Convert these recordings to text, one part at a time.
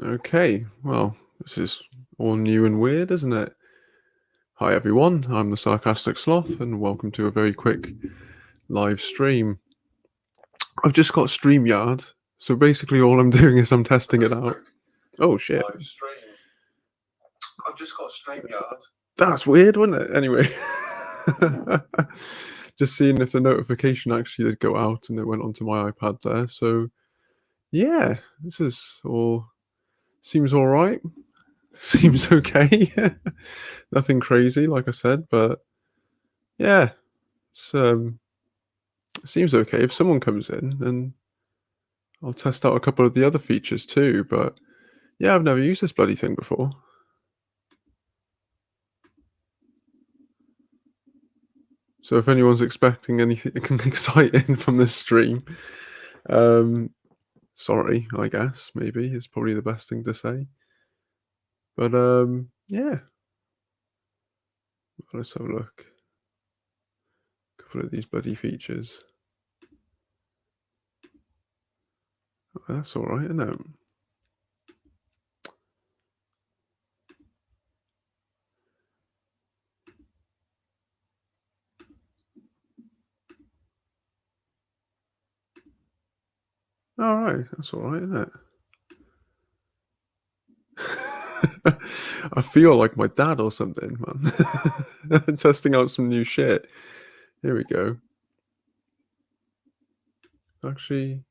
Okay, well, this is all new and weird, isn't it? Hi everyone, I'm the Sarcastic Sloth, and welcome to a very quick live stream. I've just got StreamYard, so basically all I'm doing is I'm testing it out. Oh shit. Live stream. I've just got StreamYard. That's weird, wasn't it? Anyway. Just seeing if the notification actually did go out and it went onto my iPad there. So yeah, this is all seems all right. Seems okay. Nothing crazy, like I said, but yeah, it seems okay. If someone comes in, then I'll test out a couple of the other features too. But yeah, I've never used this bloody thing before. So if anyone's expecting anything exciting from this stream, sorry, I guess, maybe it's probably the best thing to say. But yeah. Let's have a look. A couple of these bloody features. Oh, that's all right, isn't it? All right, that's all right, isn't it? I feel like my dad or something, man. Testing out some new shit. Here we go. Actually,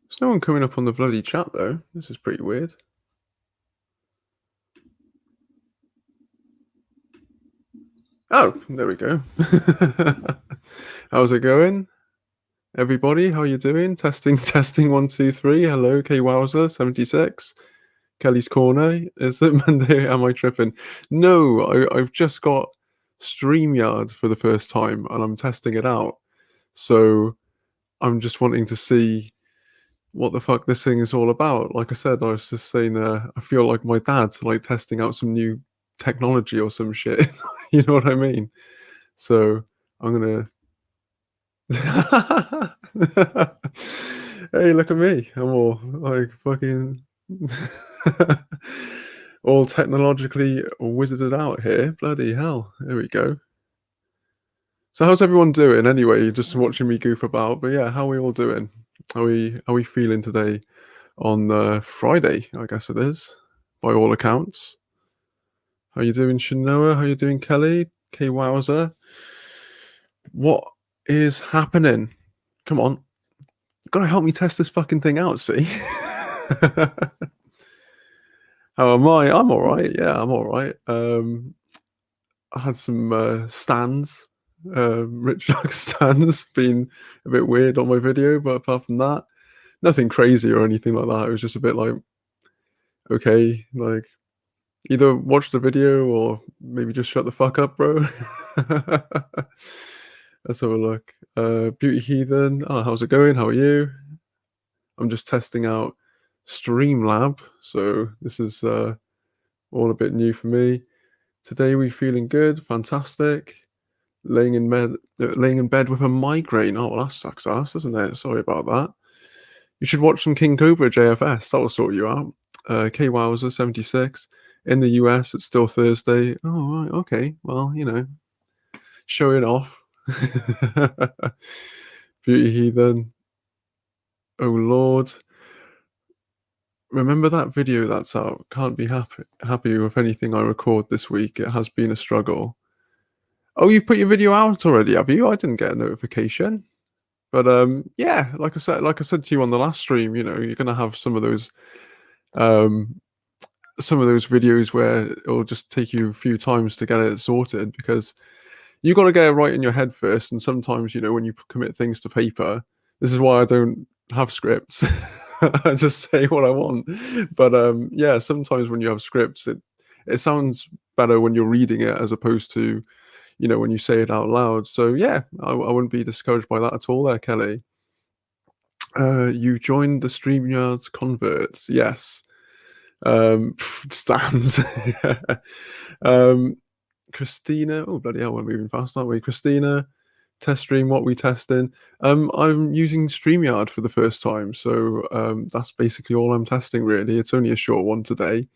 there's no one coming up on the bloody chat though. This is pretty weird. Oh, there we go. How's it going? Everybody, how you doing? Testing, 1, 2, 3. Hello, K Wowzer 76. Kelly's Corner. Is it Monday? Am I tripping? No, I've just got StreamYard for the first time and I'm testing it out. So I'm just wanting to see what the fuck this thing is all about. Like I said, I was just saying, I feel like my dad's like testing out some new technology or some shit. You know what I mean? So I'm gonna. Hey, look at me! I'm all like fucking all technologically wizarded out here. Bloody hell! There we go. So how's everyone doing? Anyway, you're just watching me goof about, but yeah, how are we all doing? Are we feeling today? On Friday, I guess it is, by all accounts. How you doing, Shanoa? How you doing, Kelly? K Wowzer? What is happening? Come on. You've got to help me test this fucking thing out, see? How am I? I'm all right. Yeah, I'm all right. I had some stands. Rich Luck stands being a bit weird on my video, but apart from that, nothing crazy or anything like that. It was just a bit like, okay, like either watch the video or maybe just shut the fuck up, bro. Let's have a look. Beauty Heathen. Oh, how's it going? How are you? I'm just testing out Streamlab, so this is all a bit new for me. Today we feeling good, fantastic. Laying in bed with a migraine. Oh, well, that sucks ass, doesn't it? Sorry about that. You should watch some King Cobra JFS. That will sort you out. K Wowzer 76. In the US, it's still Thursday. Oh, right. Okay. Well, you know, showing off. Beauty Heathen. Oh, Lord. Remember that video that's out? Can't be happy with anything I record this week. It has been a struggle. Oh, you've put your video out already, have you? I didn't get a notification. But yeah, like I said to you on the last stream, you know, you're gonna have some of those videos where it'll just take you a few times to get it sorted because you got to get it right in your head first. And sometimes, you know, when you commit things to paper, this is why I don't have scripts. I just say what I want. But yeah, sometimes when you have scripts, it sounds better when you're reading it as opposed to, you know, when you say it out loud. So yeah, I wouldn't be discouraged by that at all there, Kelly. You joined the StreamYard's converts. Yes. Stands. Christina. Oh, bloody hell, we're moving fast, aren't we? Christina, Test stream, what we testing? I'm using StreamYard for the first time, so that's basically all I'm testing really. It's only a short one today.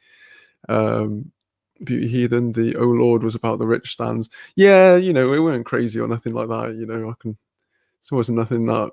Beauty Heathen, the Oh Lord was about the rich stands. Yeah, you know, it weren't crazy or nothing like that. You know, it wasn't nothing that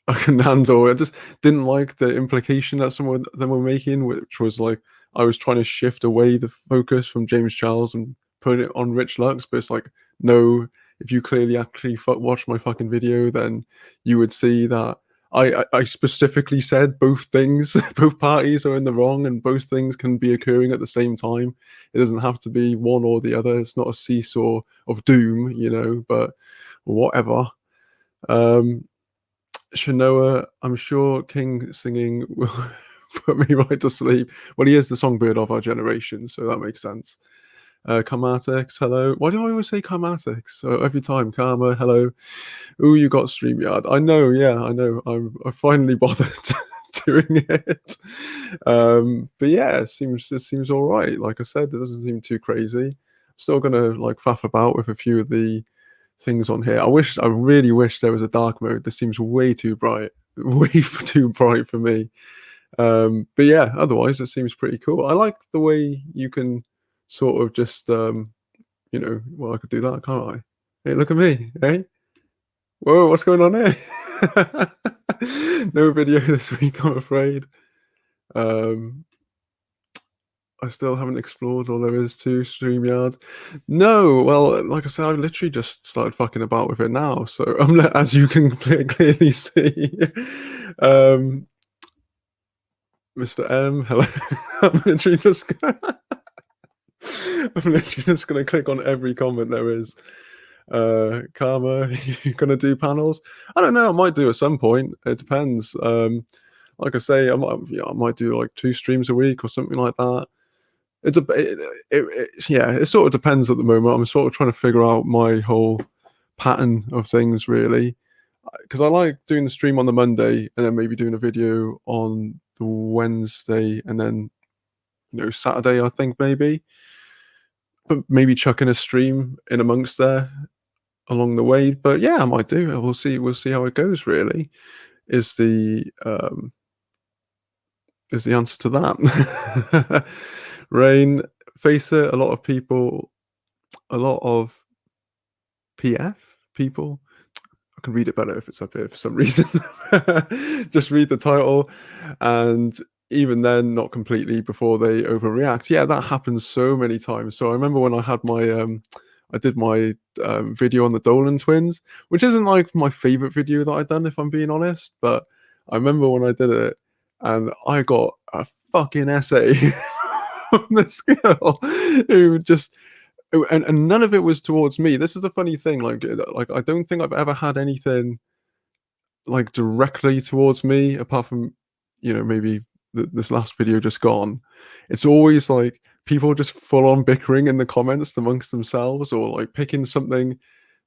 I can handle. I just didn't like the implication that some of them were making, which was like I was trying to shift away the focus from James Charles and put it on Rich Lux, but it's like, no, if you clearly actually watch my fucking video, then you would see that I specifically said both things, both parties are in the wrong, and both things can be occurring at the same time. It doesn't have to be one or the other. It's not a seesaw of doom, you know, but whatever. Shanoa, I'm sure King singing will put me right to sleep. Well, he is the songbird of our generation, so that makes sense. Karmatix, hello. Why do I always say Karmatix? So every time, Karma, hello. Ooh, you got StreamYard. I know, yeah, I know. I finally bothered doing it. But yeah, it seems all right. Like I said, it doesn't seem too crazy. I'm still gonna like faff about with a few of the things on here. I really wish there was a dark mode. This seems way too bright, way too bright for me. But yeah, otherwise it seems pretty cool. I like the way you can sort of just, you know, well, I could do that, can't I? Hey, look at me, eh? Whoa, what's going on here? No video this week, I'm afraid. I still haven't explored all there is to StreamYard. No, well, like I said, I literally just started fucking about with it now. So as you can clearly see, Mr. M, hello. I'm literally just gonna click on every comment there is. Karma, you gonna do panels? I don't know. I might do at some point. It depends. Like I say, I might do like 2 streams a week or something like that. Yeah, it sort of depends at the moment. I'm sort of trying to figure out my whole pattern of things really, because I like doing the stream on the Monday and then maybe doing a video on the Wednesday and then, you know, Saturday, I think maybe, but maybe chucking a stream in amongst there along the way. But yeah, I might do. We'll see how it goes really, is the answer to that. Rain, face it, a lot of PF people. I can read it better if it's up here for some reason. Just read the title, and even then, not completely before they overreact. Yeah, that happens so many times. So I remember when I had my I did my video on the Dolan twins, which isn't like my favorite video that I've done, if I'm being honest. But I remember when I did it, and I got a fucking essay from this girl who just, and none of it was towards me. This is the funny thing. Like I don't think I've ever had anything like directly towards me, apart from, you know, maybe this last video just gone. It's always like people just full on bickering in the comments amongst themselves, or like picking something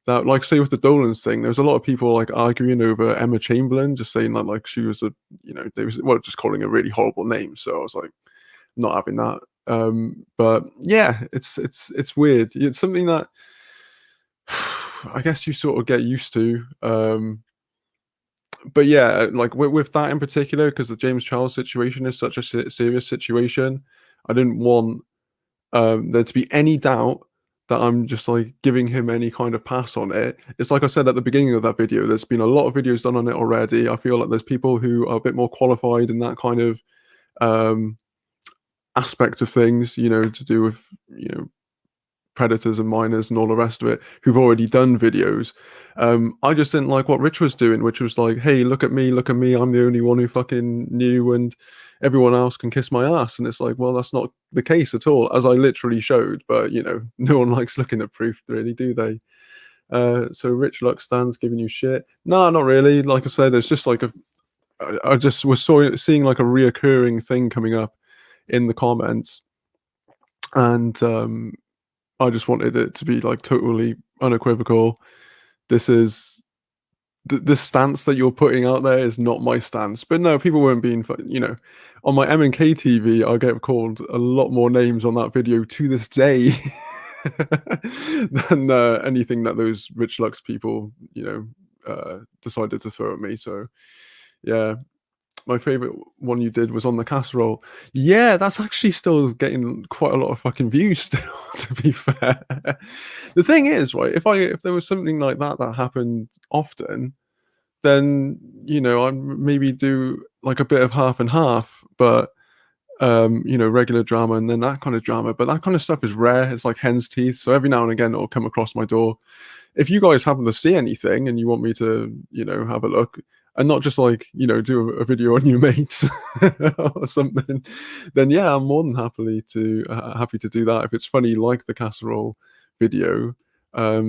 that, like, say with the Dolans thing, there was a lot of people like arguing over Emma Chamberlain, just saying that like she was a, you know, they was, well, just calling a really horrible name. So I was like, not having that. But yeah, it's weird. It's something that I guess you sort of get used to. But yeah, like with that in particular, because the James Charles situation is such a serious situation, I didn't want there to be any doubt that I'm just like giving him any kind of pass on it. It's like I said at the beginning of that video, there's been a lot of videos done on it already. I feel like there's people who are a bit more qualified in that kind of aspect of things, you know, to do with, you know, predators and miners and all the rest of it, who've already done videos. I just didn't like what Rich was doing, which was like, hey, look at me, I'm the only one who fucking knew, and everyone else can kiss my ass. And it's like, well, that's not the case at all, as I literally showed. But you know, no one likes looking at proof, really, do they? So Rich Lux stands giving you shit. No, not really. Like I said, it's just like I just was seeing like a reoccurring thing coming up in the comments, and I just wanted it to be like totally unequivocal. This is this stance that you're putting out there is not my stance. But no, people weren't being, you know, on my M&K TV, I get called a lot more names on that video to this day than anything that those Rich Lux people, decided to throw at me. So yeah, my favorite one you did was on the casserole. Yeah, that's actually still getting quite a lot of fucking views still, to be fair. The thing is, right, if there was something like that happened often, then I'd maybe do like a bit of half and half, but regular drama and then that kind of drama. But that kind of stuff is rare. It's like hen's teeth. So every now and again it'll come across my door. If you guys happen to see anything and you want me to, have a look, and not just like, do a video on your mates or something, then yeah, I'm more than happy to do that if it's funny, like the casserole video. But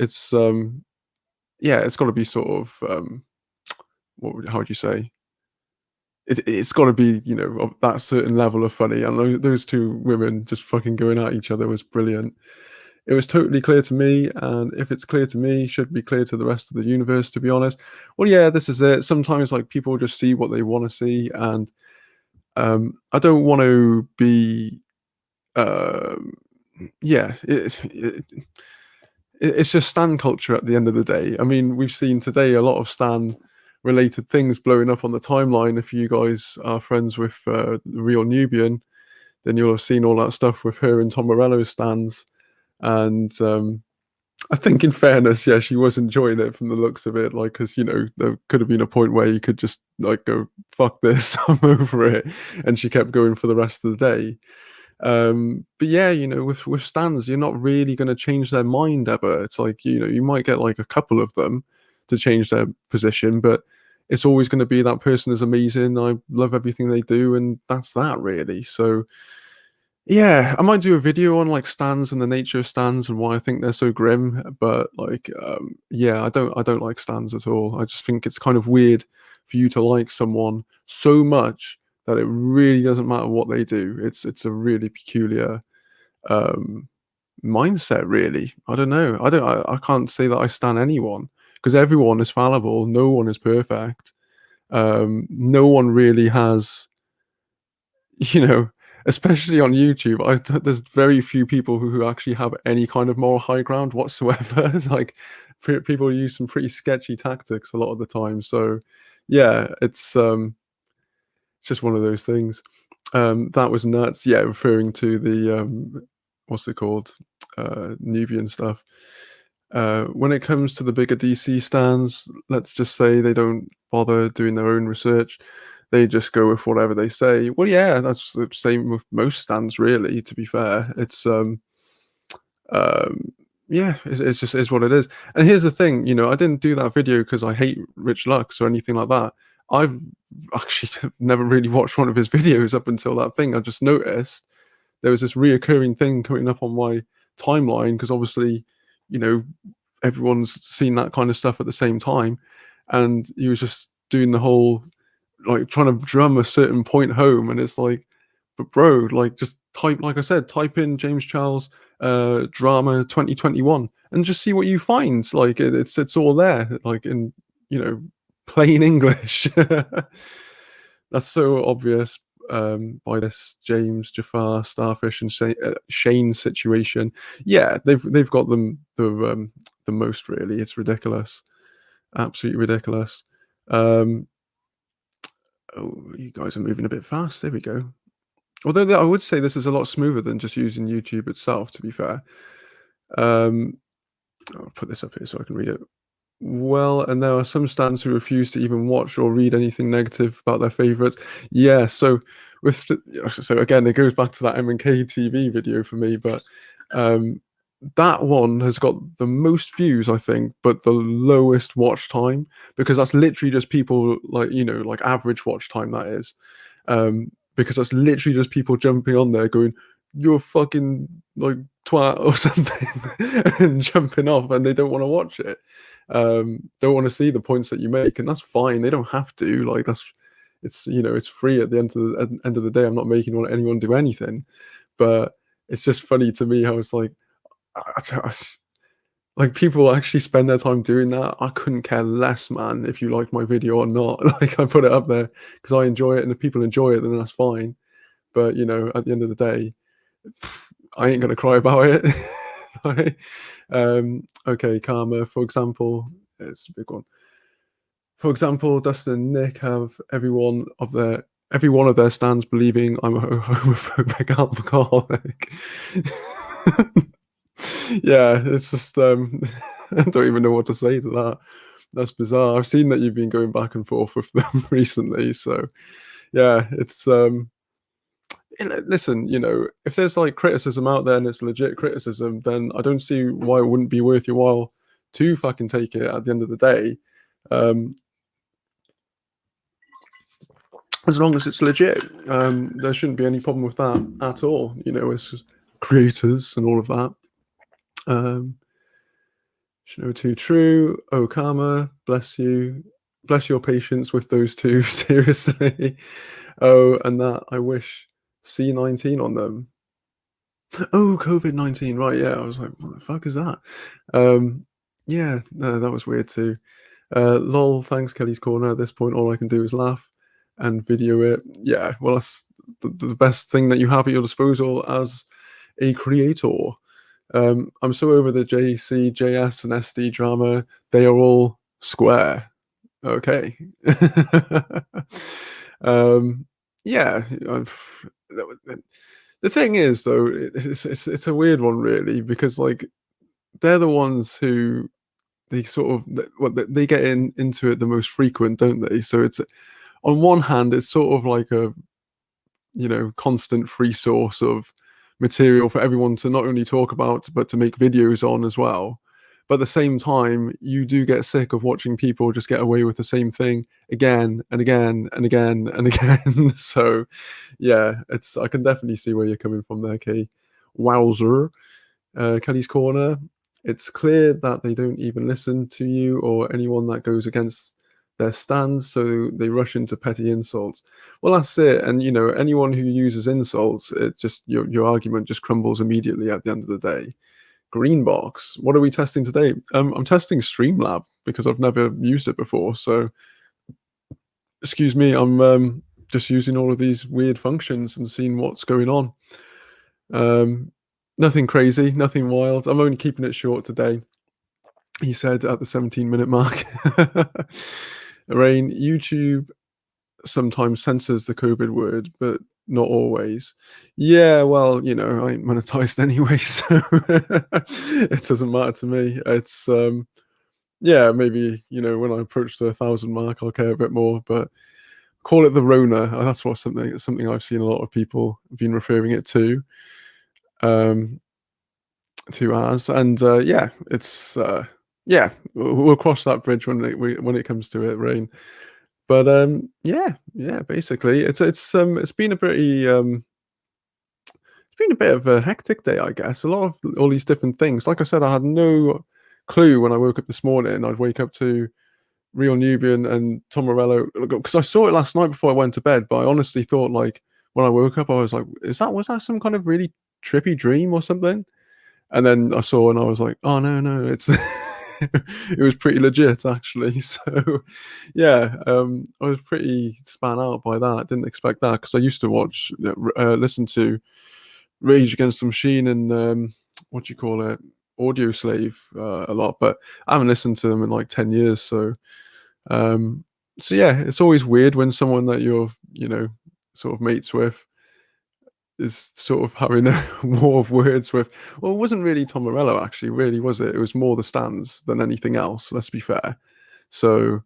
it's got to be sort of how would you say? It's got to be, of that certain level of funny. And those two women just fucking going at each other was brilliant. It was totally clear to me, and if it's clear to me, should be clear to the rest of the universe, to be honest. Well, yeah, this is it. Sometimes, like, people just see what they want to see, and I don't want to be, um, yeah, it's just stan culture at the end of the day. I mean, we've seen today a lot of stan related things blowing up on the timeline. If you guys are friends with the real Nubian, then you'll have seen all that stuff with her and Tom Morello's stans. And I think, in fairness, yeah, she was enjoying it from the looks of it. Like, because there could have been a point where you could just like go, "Fuck this, I'm over it," and she kept going for the rest of the day. But yeah, with stands, you're not really going to change their mind ever. It's like, you might get like a couple of them to change their position, but it's always going to be that person is amazing. I love everything they do, and that's that really. So yeah, I might do a video on like stands and the nature of stands and why I think they're so grim. But like, yeah, I don't like stands at all. I just think it's kind of weird for you to like someone so much that it really doesn't matter what they do. It's a really peculiar um, mindset, really. I don't know. I can't say that I stan anyone because everyone is fallible. No one is perfect. No one really has, you know, especially on YouTube. There's very few people who actually have any kind of moral high ground whatsoever. Like people use some pretty sketchy tactics a lot of the time. So yeah, it's just one of those things. That was nuts. Yeah, referring to the what's it called? Nubian stuff. When it comes to the bigger DC stands, let's just say they don't bother doing their own research. They just go with whatever they say. Well, yeah, that's the same with most stands, really. To be fair, um, yeah, it's just is what it is. And here's the thing, I didn't do that video because I hate Rich Lux or anything like that. I've actually never really watched one of his videos up until that thing. I just noticed there was this reoccurring thing coming up on my timeline because obviously, you know, everyone's seen that kind of stuff at the same time, and he was just doing the whole like trying to drum a certain point home, and it's like, but bro, like just type, like I said, type in James Charles drama 2021 and just see what you find. Like it's all there, like in plain English. That's so obvious by this James Jafar Starfish and Shane situation. Yeah, they've got the most really. It's ridiculous, absolutely ridiculous. Oh, you guys are moving a bit fast. There we go. Although I would say this is a lot smoother than just using YouTube itself, to be fair. I'll put this up here so I can read it. Well, and there are some stans who refuse to even watch or read anything negative about their favorites. Yeah, so so again, it goes back to that M&K TV video for me, but that one has got the most views, I think, but the lowest watch time, because that's literally just people like, like average watch time, that is. Because that's literally just people jumping on there going, "You're fucking like twat" or something, and jumping off, and they don't want to watch it. Don't want to see the points that you make, and that's fine. They don't have to. Like it's free at the end of the day. I'm not making anyone do anything, but it's just funny to me how it's like, like people actually spend their time doing that. I couldn't care less, man, if you like my video or not. Like I put it up there because I enjoy it, and if people enjoy it, then that's fine. But at the end of the day, I ain't gonna cry about it. Right? Okay, karma, for example, it's a big one. For example, Dustin and Nick have every one of their stands believing I'm a homophobic alcoholic. Yeah, it's just I don't even know what to say to that. That's bizarre. I've seen that you've been going back and forth with them recently, so yeah, it's listen, if there's like criticism out there and it's legit criticism, then I don't see why it wouldn't be worth your while to fucking take it at the end of the day. As long as it's legit, there shouldn't be any problem with that at all. As creators and all of that. No too true. Oh, karma, bless you. Bless your patience with those two, seriously. Oh, and that I wish C19 on them. Oh, COVID-19, right, yeah. I was like, what the fuck is that? Yeah, no, that was weird too. Lol, thanks, Kelly's Corner. At this point, all I can do is laugh and video it. Yeah, well, that's the best thing that you have at your disposal as a creator. I'm so over the JC, JS, and SD drama. They are all square. Okay. Yeah. The thing is, though, it's a weird one, really, because like they're the ones who they sort of they get into it the most frequent, don't they? So it's on one hand, it's sort of like a constant free source of material for everyone to not only talk about but to make videos on as well. But at the same time, you do get sick of watching people just get away with the same thing again and again and again and again. So yeah, I can definitely see where you're coming from there, Kay. Wowzer. Kelly's Corner. It's clear that they don't even listen to you or anyone that goes against their stands, so they rush into petty insults. Well, that's it. And anyone who uses insults, it just your argument just crumbles immediately at the end of the day. Greenbox. What are we testing today? I'm testing Streamlab because I've never used it before. So, excuse me, I'm just using all of these weird functions and seeing what's going on. Nothing crazy, nothing wild. I'm only keeping it short today. He said at the 17-minute mark. Rain, YouTube sometimes censors the COVID word, but not always. Yeah, well, I ain't monetized anyway, so it doesn't matter to me. It's yeah, maybe when I approach the 1,000 mark, I'll care a bit more. But call it the Rona. That's something I've seen a lot of people been referring it to. To ours, and yeah, it's yeah, we'll cross that bridge when it comes to it, Rain. But yeah, basically, it's been a pretty it's been a bit of a hectic day, I guess. A lot of all these different things. Like I said, I had no clue when I woke up this morning. I'd wake up to Real Nubian and Tom Morello because I saw it last night before I went to bed. But I honestly thought, like, when I woke up, I was like, was that some kind of really trippy dream or something? And then I saw and I was like, oh no, it's it was pretty legit actually. So yeah, I was pretty span out by that. Didn't expect that because I used to listen to Rage Against the Machine and what do you call it, Audio Slave a lot, but I haven't listened to them in like 10 years. So so yeah, it's always weird when someone that you're sort of mates with is sort of having a war of words with. Well, it wasn't really Tom Morello, actually, really, was it? It was more the stands than anything else, let's be fair. So,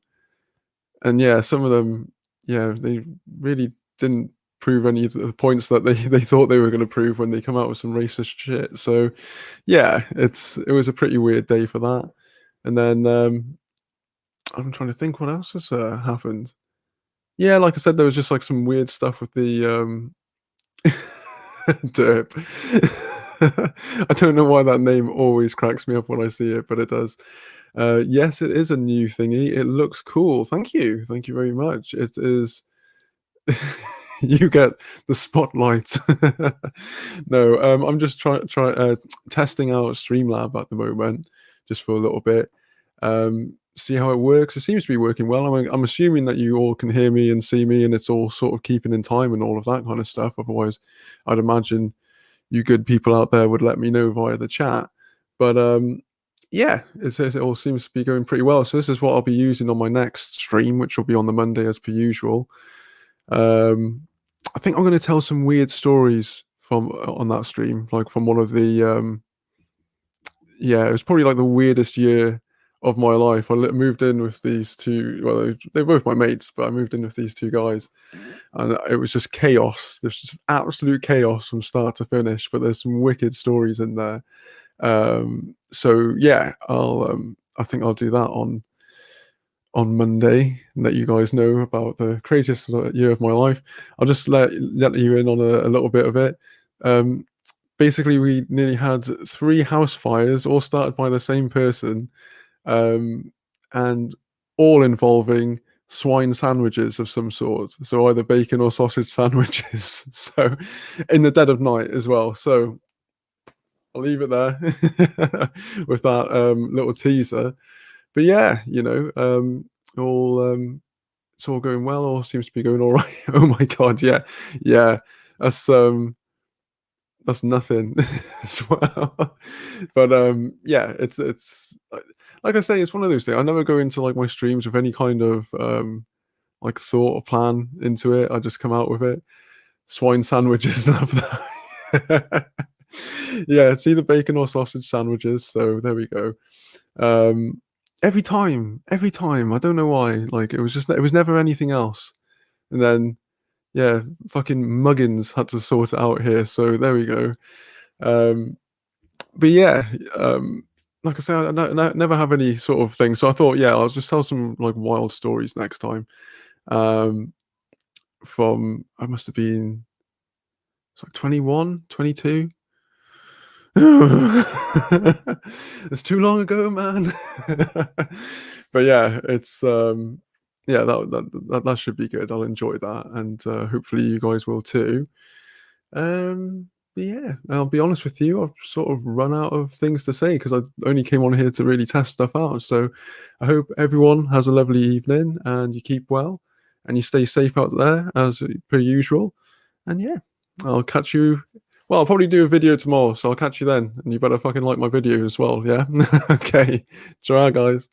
and yeah, some of them, yeah, they really didn't prove any of the points that they thought they were going to prove when they come out with some racist shit. So, yeah, it was a pretty weird day for that. And then I'm trying to think what else has happened. Yeah, like I said, there was just like some weird stuff with the Derp. I don't know why that name always cracks me up when I see it, but it does. Yes, it is a new thingy. It looks cool. Thank you. Thank you very much. It is. You get the spotlight. No, I'm just testing out Streamlab at the moment, just for a little bit. See how it works. It seems to be working well. I'm assuming that you all can hear me and see me, and it's all sort of keeping in time and all of that kind of stuff. Otherwise, I'd imagine you good people out there would let me know via the chat. But yeah, it all seems to be going pretty well. So this is what I'll be using on my next stream, which will be on the Monday as per usual. I think I'm going to tell some weird stories from on that stream, like from one of the yeah, it was probably like the weirdest year of my life. I moved in with these two. Well, they're both my mates, but I moved in with these two guys, and it was just chaos. There's just absolute chaos from start to finish. But there's some wicked stories in there. So yeah, I think I'll do that on Monday and let you guys know about the craziest year of my life. I'll just let you in on a little bit of it. Basically, we nearly had 3 house fires, all started by the same person, and all involving swine sandwiches of some sort. So either bacon or sausage sandwiches. So in the dead of night as well. So I'll leave it there with that little teaser. But yeah, all it's all going well. All seems to be going all right. Oh my god, yeah, yeah. That's nothing as well. But yeah, it's like I say, it's one of those things. I never go into like my streams with any kind of like thought or plan into it. I just come out with it. Swine sandwiches, love that. Yeah, it's either bacon or sausage sandwiches. So there we go. Every time, I don't know why. Like it was never anything else. And then yeah, fucking Muggins had to sort it out here. So there we go. But yeah, like I said, I never have any sort of thing. So I thought, yeah, I'll just tell some like wild stories next time. From I must have been it's like 21, 22. It's too long ago, man. But yeah, it's yeah, that should be good. I'll enjoy that, and hopefully you guys will too. But yeah, I'll be honest with you, I've sort of run out of things to say because I only came on here to really test stuff out. So I hope everyone has a lovely evening and you keep well and you stay safe out there as per usual. And yeah, I'll catch you. Well, I'll probably do a video tomorrow, so I'll catch you then. And you better fucking like my video as well, yeah? Okay. Ciao, guys.